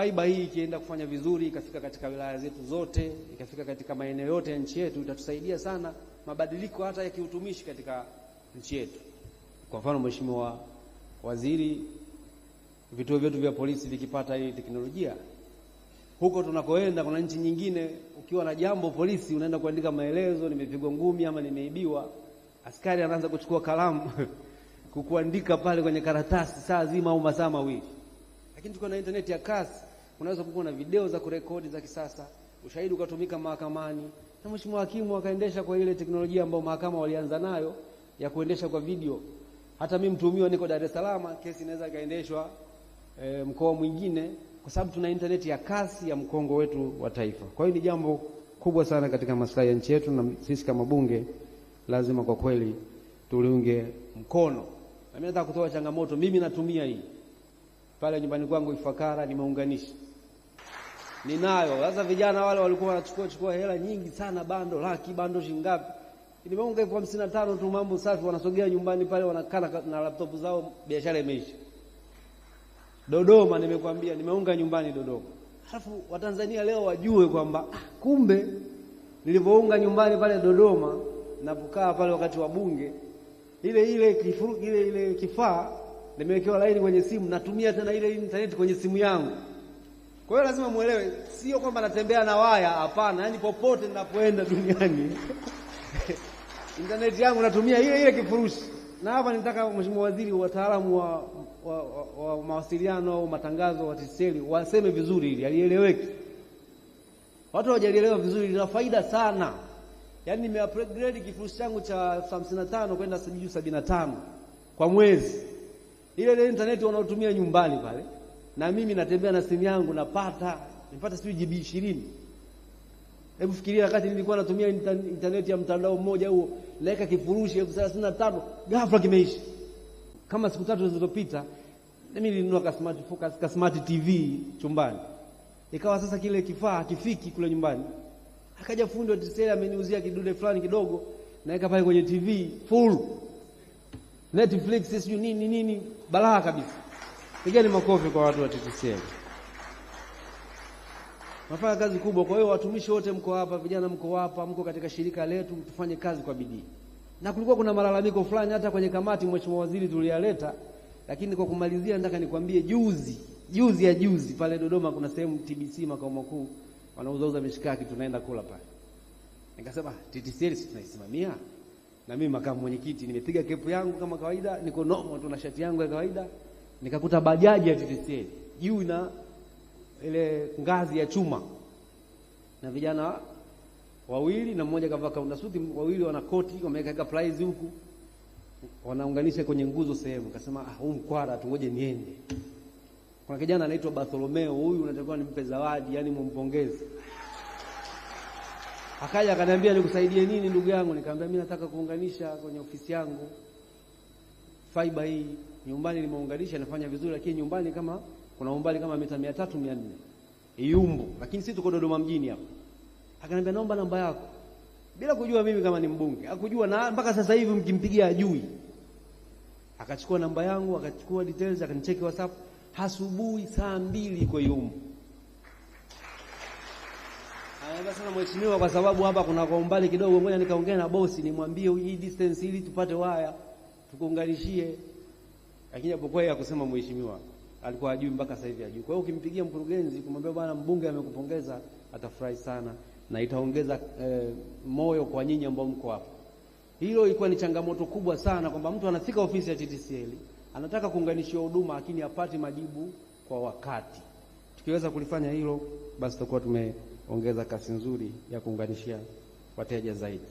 Fiber hii ikienda kufanya vizuri, ikafika katika wilaya zetu zote, ikafika katika maeneo yote ya nchi yetu, itatusaidia sana mabadiliko hata ya kiutumishi katika nchi yetu. Kwa mfano, Mheshimiwa Waziri, vituo vyetu vya polisi vikipata hii teknolojia, huko tunakoenda kuna nchi nyingine, ukiwa na jambo polisi unaenda kuandika maelezo, nimepigwa ngumi ama nimeibiwa, askari anaanza kuchukua kalamu kukuandika pale kwenye karatasi saa zima au masaa mawili. Lakini tuko na internet ya kasi, unaweza kuwa na video za kurekodi za kisasa, ushahidi ukatumika mahakamani, na Mheshimiwa Hakimu akaendesha kwa ile teknolojia ambayo mahakama walianza nayo ya kuendesha kwa video. Hata mimi mtuhumiwa niko Dar es Salaam, kesi inaweza kaendeshwa mkoa mwingine, kwa sababu tuna internet ya kasi ya mkongo wetu wa taifa. Kwa hiyo ni jambo kubwa sana katika maslahi ya nchi yetu, na sisi kama bunge lazima kwa kweli tuliunge mkono. Na mimi nataka kutoa changamoto, mimi natumia hii pale nyumbani kwangu Ifakara, nimeunganisha. Ninayo. Sasa vijana wale walikuwa wanachukua hela nyingi sana, bando laki, bando shingapi. Nimeunga 55 tu, mambo safi, wanasogea nyumbani pale, wanakaa na laptop zao, biashara imeisha. Dodoma nimekwambia, nimeunga nyumbani Dodoma. Halafu Watanzania leo wajue kwamba kumbe nilipounga nyumbani pale Dodoma na kukaa pale wakati wa bunge, ile kifaa nimewekewa laini kwenye simu, natumia tena ile internet kwenye simu yangu. Kwa hiyo lazima muelewe, sio kwamba natembea na waya, hapana, yani popote ninapoenda duniani internet yangu natumia ile kifurushi. Na hapa nitaka Mheshimiwa Waziri, wataalamu wa mawasiliano au matangazo wa TTCL waseme vizuri ili alieleweke. Watu hawajalielewa vizuri, lina faida sana. Yaani nime-upgrade kifurushi changu cha 55 kwenda 75 kwa mwezi. Ile internet wanaotumia nyumbani pale, na mimi natembea na simu yangu nipata GB 20. Hebu fikiria, wakati nilikuwa natumia internet ya mtandao mmoja huo, naweka kifurushi 35, ghafla kimeisha. Kama siku 3 zilizopita, mimi nilinunua smart TV chumbani. Ikawa sasa kile kifaa hakifiki kule nyumbani. Akaja fundi wa TTCL ameniuzia kidude fulani kidogo, naweka pale kwenye TV full Netflix, sio nini, balaa kabisa. Pigeni makofi kwa watu wa TTCL. Nafanya kazi kubwa. Kwa hiyo watumishi wote mko hapa, vijana mko hapa, mko katika shirika letu, tufanye kazi kwa bidii. Na kulikuwa kuna malalamiko fulani hata kwenye kamati, Mheshimiwa Waziri, tuliyaleta, lakini kwa kumalizia nataka nikwambie, juzi pale Dodoma kuna sehemu TBC makao makuu wanauza mishikaki, tunaenda kula pale. Nikasema TTCL sisi tunaisimamia, na mimi makamu mwenyekiti nimepiga kepu yangu kama kawaida, niko nomo tu na shati yangu ya kawaida, nikakuta bajaji ya TTCL juu na ile ngazi ya chuma, na vijana wawili na mmoja kavaa kaunda suti, wawili wana koti, wameweka prize huku, wanaunganisha kwenye nguzo sehemu. Akasema huu mkwara tu, ngoje niende. Kuna kijana anaitwa Bartholomeo, huyu unatakiwa nimpe zawadi, yani mumpongeze. Akaja akaniambia nikusaidie nini ndugu yangu? Nikamwambia mimi nataka kuunganisha kwenye ofisi yangu fiber hii. Nyumbani nimeunganisha, nafanya vizuri, lakini nyumbani kama kuna umbali kama mita 300 400 Iyumbu, lakini sisi tuko Dodoma mjini hapa. Akaniambia naomba namba yako, bila kujua mimi kama ni mbunge, hakujua, na mpaka sasa hivi mkimpigia ajui. Akachukua namba yangu, akachukua details, akanicheki WhatsApp, asubuhi saa 2 iko Iyumbu. Anaambia sana mheshimiwa, kwa sababu hapa kuna kwa umbali kidogo, ngoja nikaongea na bosi nimwambie hii distance ili tupate waya tukuunganishie. Lakini hapo kwa yeye kusema mheshimiwa alikuwa ajui, mpaka sasa hivi ajui. Kwa hiyo ukimpigia mkurugenzi kumwambia bwana mbunge amekupongeza, atafurahi sana na itaongeza moyo kwa nyinyi ambao mko hapa. Hilo ilikuwa ni changamoto kubwa sana, kwamba mtu anafika ofisi ya TTCL anataka kuunganishiwa huduma lakini hapati majibu kwa wakati. Tukiweza kulifanya hilo, basi tutakuwa tumeongeza kasi nzuri ya kuunganishia wateja zaidi.